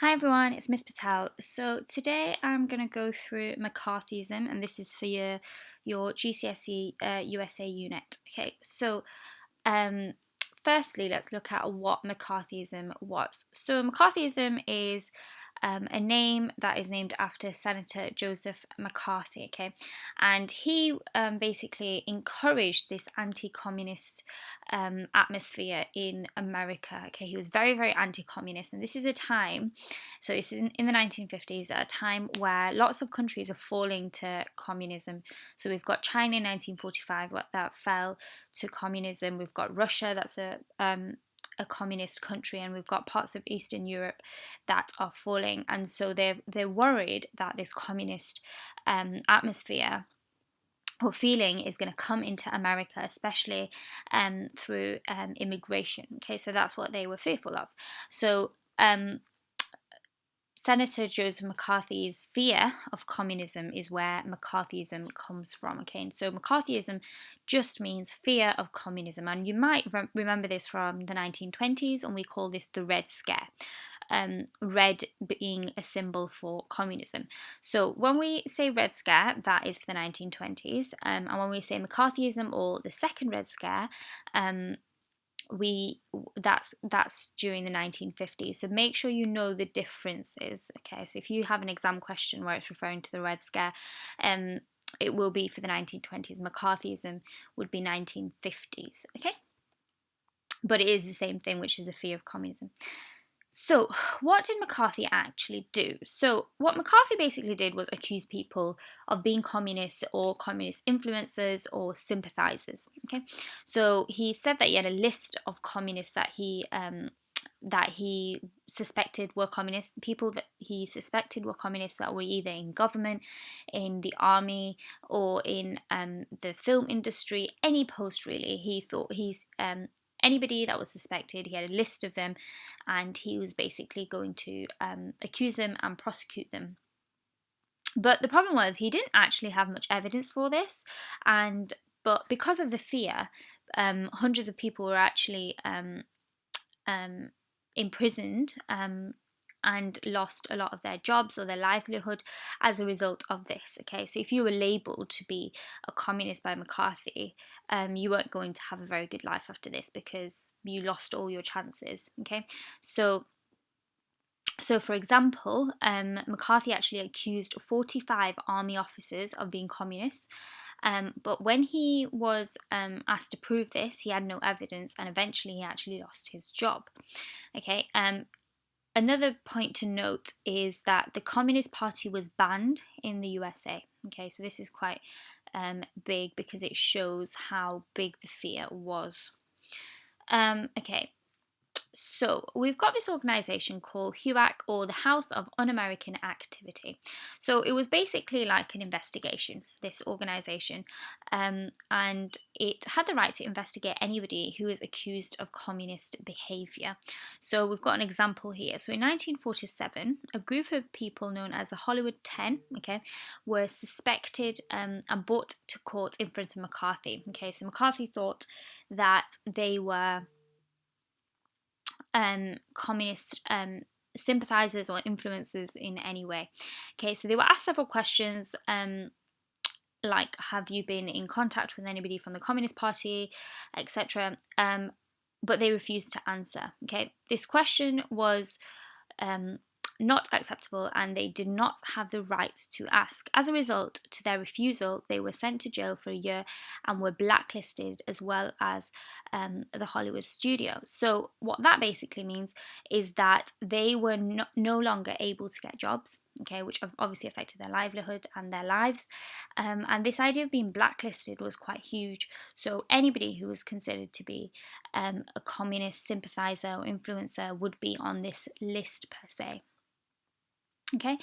Hi everyone, it's Miss Patel. So today I'm going to go through McCarthyism, and this is for your GCSE USA unit. Okay, so um, firstly, let's look at what McCarthyism was. So McCarthyism is a name that is named after Senator Joseph McCarthy. Okay, and he basically encouraged this anti-communist atmosphere in America. Okay, he was very anti-communist, and this is a time. So it's in the 1950s, at a time where lots of countries are falling to communism. So we've got China in 1945, that fell to communism. We've got Russia, that's a communist country, and we've got parts of Eastern Europe that are falling. And so they're worried that this communist atmosphere or feeling is going to come into America, especially through immigration. Okay, so that's what they were fearful of. So Senator Joseph McCarthy's fear of communism is where McCarthyism comes from. Okay, and so McCarthyism just means fear of communism, and you might remember this from the 1920s, and we call this the Red Scare. Red being a symbol for communism. So when we say Red Scare, that is for the 1920s, and when we say McCarthyism or the Second Red Scare, we that's during the 1950s, so make sure you know the differences. Okay, so if you have an exam question where it's referring to the Red Scare, it will be for the 1920s. McCarthyism would be 1950s. Okay, but it is the same thing, which is a fear of communism. So, what did McCarthy actually do? So, what McCarthy basically did was accuse people of being communists or communist influencers or sympathizers. Okay, so he said that he had a list of communists that he suspected were communists, people that he suspected were communists that were either in government, in the army, or in the film industry, any post really. He thought anybody that was suspected, he had a list of them, and he was basically going to accuse them and prosecute them. But the problem was he didn't actually have much evidence for this, but because of the fear, hundreds of people were actually imprisoned and lost a lot of their jobs or their livelihood as a result of this. Okay, so if you were labelled to be a communist by McCarthy, you weren't going to have a very good life after this because you lost all your chances. Okay, so for example, McCarthy actually accused 45 army officers of being communists. But when he was asked to prove this, he had no evidence, and eventually he actually lost his job. Okay. Another point to note is that the Communist Party was banned in the USA. Okay, so this is quite big because it shows how big the fear was. Okay, so we've got this organisation called HUAC, or the House of Un-American Activity. So it was basically like an investigation, this organisation, and it had the right to investigate anybody who is accused of communist behaviour. So we've got an example here. So in 1947, a group of people known as the Hollywood 10, okay, were suspected and brought to court in front of McCarthy. Okay, so McCarthy thought that they were communist sympathizers or influencers in any way. Okay, so they were asked several questions, like, have you been in contact with anybody from the Communist Party, etc. But they refused to answer. Okay, this question was not acceptable, and they did not have the right to ask. As a result to their refusal, they were sent to jail for a year and were blacklisted, as well as the Hollywood studio. So what that basically means is that they were no longer able to get jobs, okay, which obviously affected their livelihood and their lives. And this idea of being blacklisted was quite huge. So anybody who was considered to be a communist sympathizer or influencer would be on this list per se. Okay,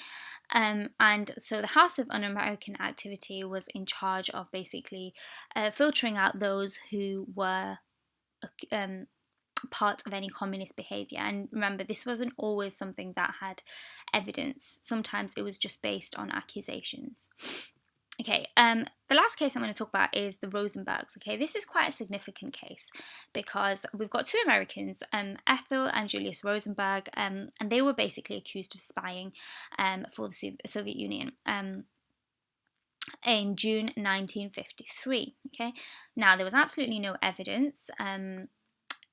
and so the House of Un-American Activity was in charge of basically filtering out those who were part of any communist behaviour. And remember, this wasn't always something that had evidence. Sometimes it was just based on accusations. Okay, the last case I'm going to talk about is the Rosenbergs. Okay, this is quite a significant case because we've got two Americans, Ethel and Julius Rosenberg, and they were basically accused of spying for the Soviet Union in June 1953. Okay, now there was absolutely no evidence.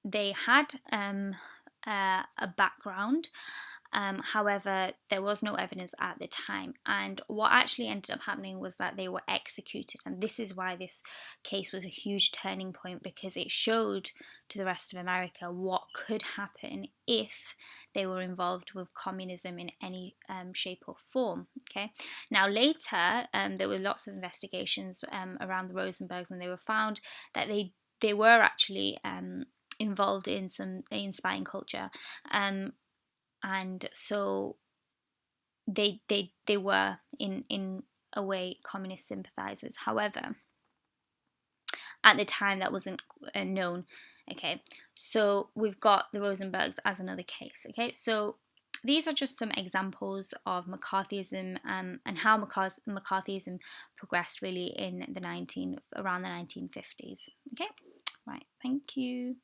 They had a background. However, there was no evidence at the time, and what actually ended up happening was that they were executed, and this is why this case was a huge turning point, because it showed to the rest of America what could happen if they were involved with communism in any shape or form. Okay, now later there were lots of investigations around the Rosenbergs, and they were found that they were actually involved in spying culture. And so they were in a way communist sympathizers. However, at the time that wasn't known. Okay, so we've got the Rosenbergs as another case. Okay, so these are just some examples of McCarthyism and how McCarthyism progressed really in the around the 1950s. Okay, right, thank you.